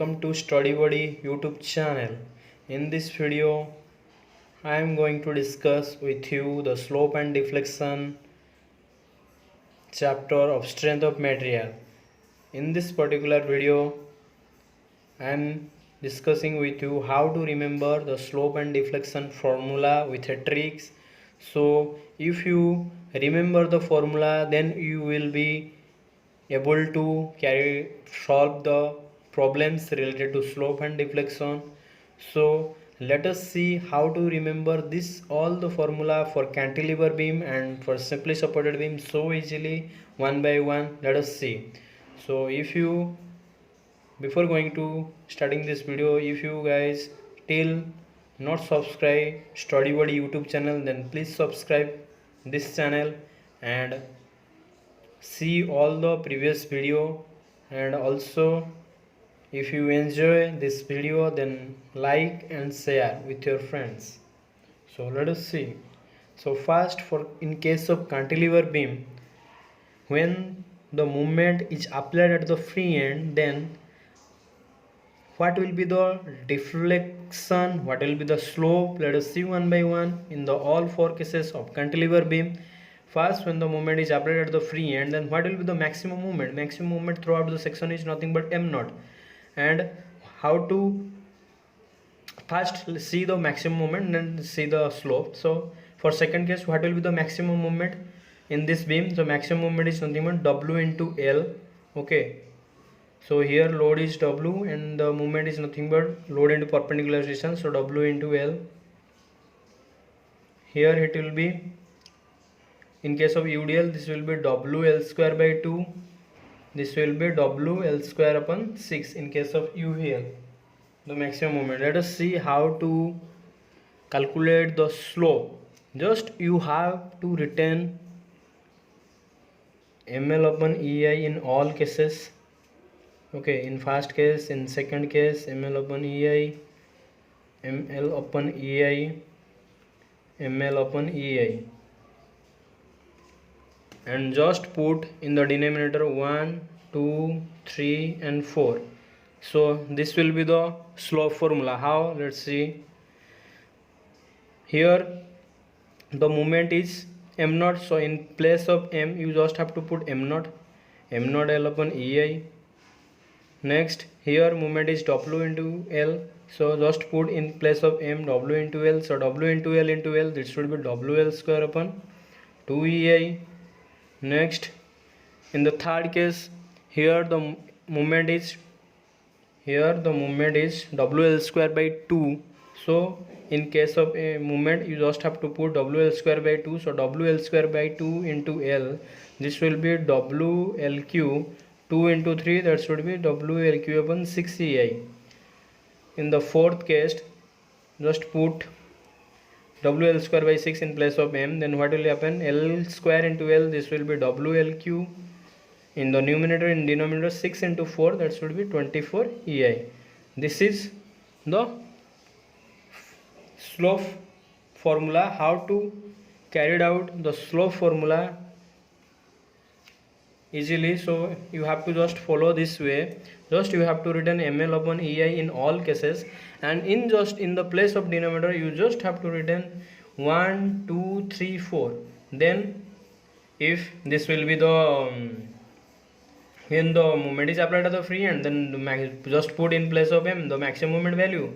welcome to Study Buddy YouTube channel. In this video, I am going to discuss with you the slope and deflection chapter of strength of material. In this particular video, I am discussing with you how to remember the slope and deflection formula with a tricks. So if you remember the formula, then you will be able to solve the problems related to slope and deflection. So let us see how to remember this all the formula for cantilever beam and for simply supported beam so easily one by one. Let us see. So if you before going to starting this video, if you guys till not subscribe Study Buddy YouTube channel, then please subscribe this channel and see all the previous video. And also if you enjoy this video, then like and share with your friends. So let us see. So first, for in case of cantilever beam, when the moment is applied at the free end, then what will be the deflection, what will be the slope? Let us see one by one in the all four cases of cantilever beam. First, when the moment is applied at the free end, then what will be the maximum moment? Maximum moment throughout the section is nothing but m naught. And how to first see the maximum moment, then see the slope. So for second case, what will be the maximum moment in this beam? So maximum moment is nothing but W into L. Okay. So here load is W and the moment is nothing but load into perpendicular distance. So W into L. Here it will be, in case of UDL, this will be WL square by 2. This will be WL square upon 6 in case of UVL, the maximum moment. Let us see how to calculate the slope. Just you have to retain ML upon EI in all cases. Okay, in first case, in second case, ML upon EI, ML upon EI, ML upon EI. And just put in the denominator 1, 2, 3 and 4. So this will be the slope formula. How? Let's see. Here the moment is m naught, so in place of m you just have to put m naught L upon EI. Next, here moment is W into L, so just put in place of m W into L. So W into L into L, this should be WL square upon 2 EI. Next, in the third case, here the moment is WL square by 2. So in case of a moment, you just have to put WL square by 2. So WL square by 2 into L, this will be WLQ. 2 into 3, that should be WLQ upon 6 EI. In the fourth case, just put WL square by 6 in place of m, then what will happen? L square into L, this will be WLQ. In the numerator, in denominator 6 into 4, that should be 24 EI. This is the slope formula. How to carry out the slope formula easily? So you have to just follow this way. Just you have to written ML upon EI in all cases, and in the place of denominator you just have to written 1, 2, 3, 4. Then if this will be the when the moment is applied at the free end, then just put in place of m the maximum moment value.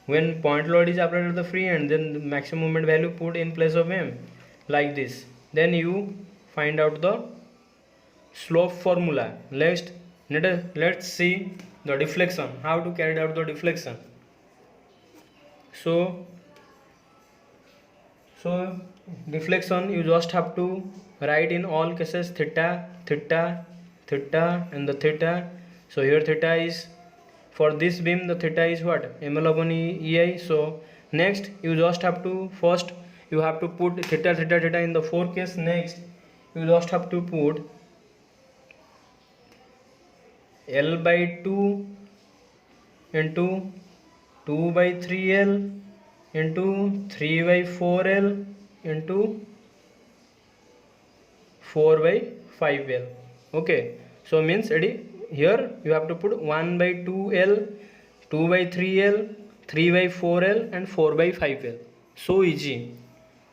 When point load is applied at the free end, then the maximum moment value put in place of m, like this. Then you find out the slope formula. Let's see the deflection, how to carry out the deflection. So deflection, you just have to write in all cases theta, theta, theta and the theta. So here theta is, for this beam the theta is what? ML upon EI. So next you just have to, first you have to put theta, theta, theta in the 4 case. Next you just have to put L by 2 into 2 by 3L into 3 by 4L into 4 by 5L. Okay, so means here you have to put 1 by 2L, 2 by 3L, 3 by 4L and 4 by 5L. So easy.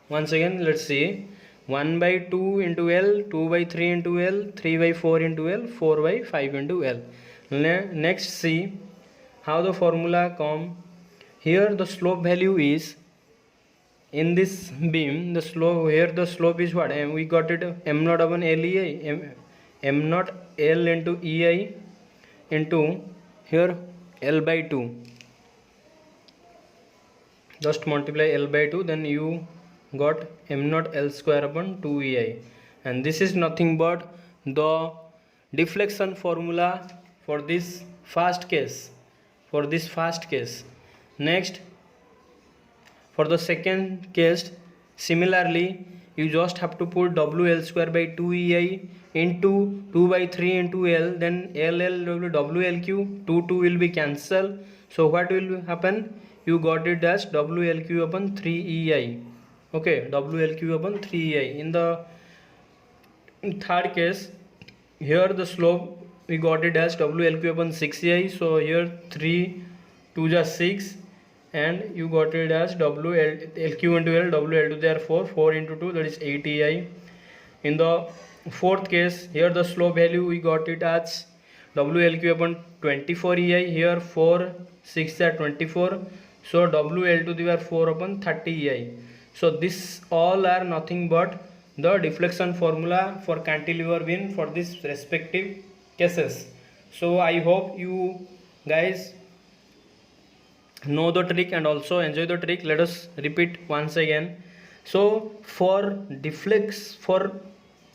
Once again let's see. 1 by 2 into L, 2 by 3 into L, 3 by 4 into L, 4 by 5 into L. Next see how the formula come. Here the slope value is, in this beam the slope, here the slope is what, and we got it m naught upon LEI, m naught L into EI into here L by 2, just multiply L by 2, then you got m naught L square upon 2 EI, and this is nothing but the deflection formula for this first case, Next, for the second case, similarly you just have to put WL square by 2 EI into 2 by 3 into L, then LL WLQ, 2 will be cancelled. So what will happen? You got it as WLQ upon 3 EI. Okay, WLQ upon 3 EI. In the third case, here the slope we got it as WLQ upon 6 EI. So here 3 2 just 6, and you got it as LQ into L, WL2 therefore 4 into 2, that is 8 EI. In the fourth case, here the slope value we got it as WLQ upon 24 EI, here 4 6 are 24, so WL2 they are 4 upon 30 EI. So this all are nothing but the deflection formula for cantilever beam for this respective cases. So I hope you guys know the trick and also enjoy the trick. Let us repeat once again. So for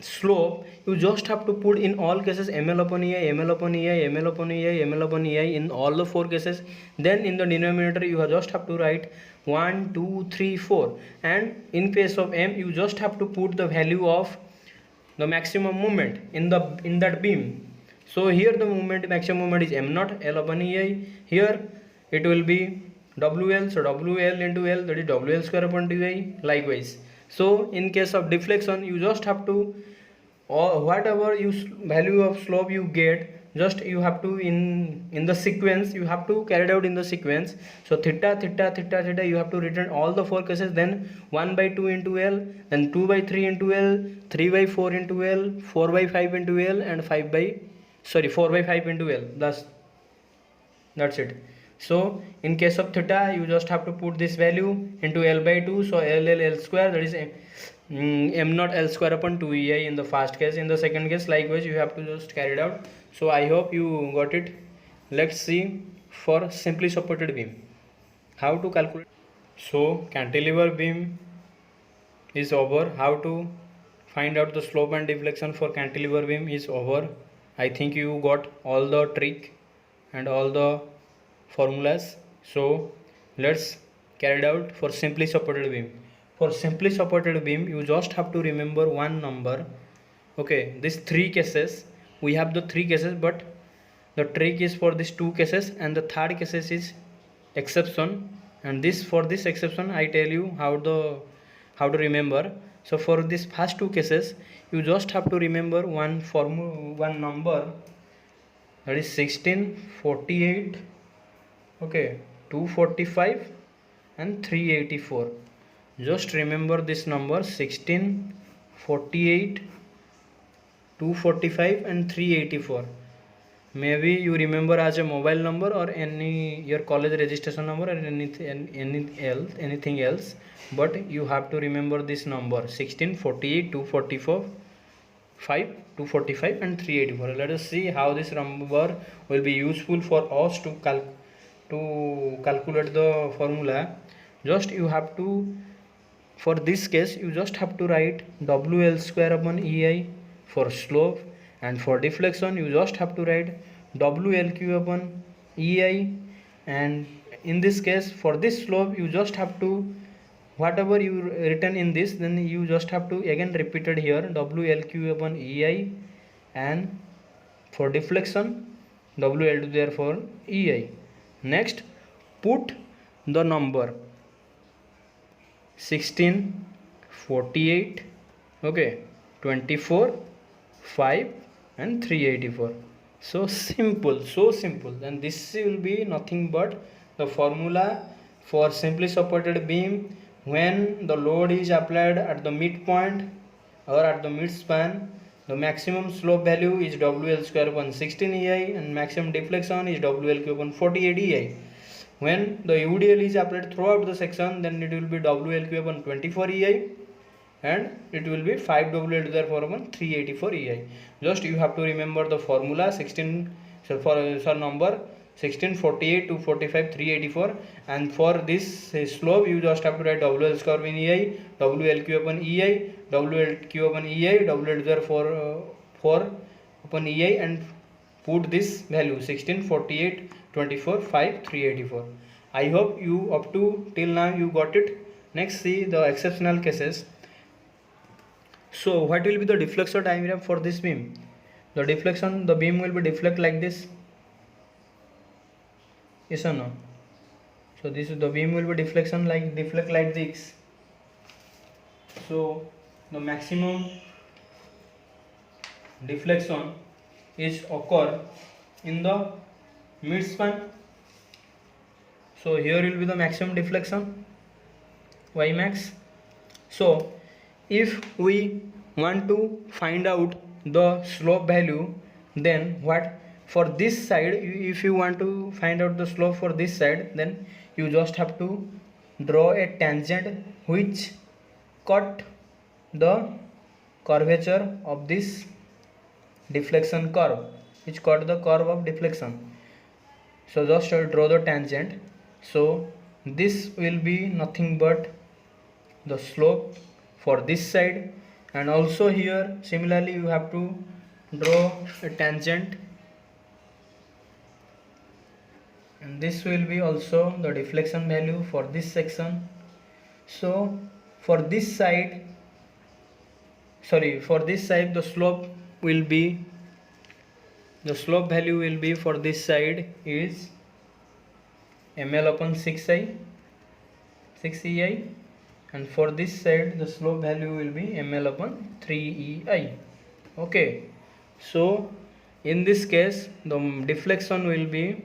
slope, you just have to put in all cases ml upon ei, ml upon ei, ml upon ei, ml upon ei in all the four cases. Then in the denominator you just have to write 1 2 3 4, and in case of m you just have to put the value of the maximum moment in that beam. So here the maximum moment is m naught L upon ei. Here it will be WL, so WL into L, that is WL square upon 2i. Likewise, so in case of deflection you just have to, or whatever value of slope you get, just you have to in the sequence you have to carry it out in the sequence. So theta theta theta theta you have to return all the four cases, then 1 by 2 into L, then 2 by 3 into L, 3 by 4 into L, 4 by 5 into L, and 4 by 5 into L. That's it. So in case of theta you just have to put this value into L by 2, so L square, that is m naught L square upon 2 EI in the first case. In the second case likewise you have to just carry it out. So I hope you got it. Let's see for simply supported beam how to calculate. So cantilever beam is over. How to find out the slope and deflection for cantilever beam is over. I think you got all the trick and all the formulas. So let's carry it out for simply supported beam. For simply supported beam you just have to remember one number. Okay, these three cases, we have the three cases, but the trick is for these two cases, and the third cases is exception, and this for this exception I tell you how to remember. So for this first two cases you just have to remember one number, that is 16, 48, okay, 245 and 384. Just remember this number 16, 48, 245 and 384. Maybe you remember as a mobile number or your college registration number or anything else, but you have to remember this number 16, 48, 244, 245 and 384. Let us see how this number will be useful for us to calculate the formula. Just you have to, for this case you just have to write WL square upon EI for slope, and for deflection you just have to write WLQ upon EI, and in this case for this slope you just have to, whatever you written in this, then you just have to again repeat it here, WLQ upon EI, and for deflection WL2 therefore EI. Next, put the number 16, 48, okay, 24, 5 and 384. So simple, and this will be nothing but the formula for simply supported beam when the load is applied at the midpoint or at the mid span. The maximum slope value is WL square upon 16 EI and maximum deflection is WL cube upon 48 EI. When the UDL is applied throughout the section, then it will be WL cube upon 24 EI and it will be 5 WL therefore upon 384 EI. Just you have to remember the formula 16 number 16, 48 to 45 384, and for this slope you just have to write WL square in EI, WLQ upon EI, WLQ upon EI, WL therefore 4 upon EI, and put this value 16, 48, 24, 5, 384. I hope you up to till now you got it. Next, see the exceptional cases. So what will be the deflection diagram for this beam? The deflection, the beam will be deflect like this. Yes or no? So this is the beam will be deflect like this. So the maximum deflection is occur in the mid span. So here will be the maximum deflection, Y max. So if we want to find out the slope value, then what for this side, if you want to find out the slope for this side, then you just have to draw a tangent which cut the curvature of this deflection curve, which cut the curve of deflection. So just draw the tangent. So this will be nothing but the slope for this side, and also here similarly you have to draw a tangent, and this will be also the deflection value for this section. So for this side, the slope value will be for this side is ml upon 6 EI, and for this side the slope value will be ml upon 3 EI. Okay, so in this case the deflection will be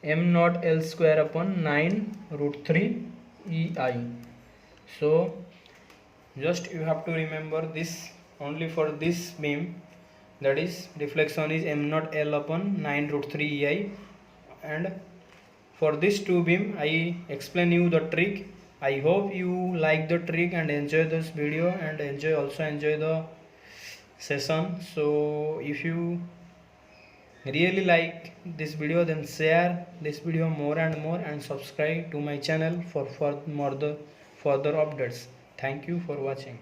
m naught L square upon 9 root 3 EI. So just you have to remember this only for this beam, that is deflection is m naught L upon 9 root 3 EI, and for this two beam I explain you the trick. I hope you like the trick and enjoy this video and enjoy the session. So if you really like this video, then share this video more and more and subscribe to my channel for further updates. Thank you for watching.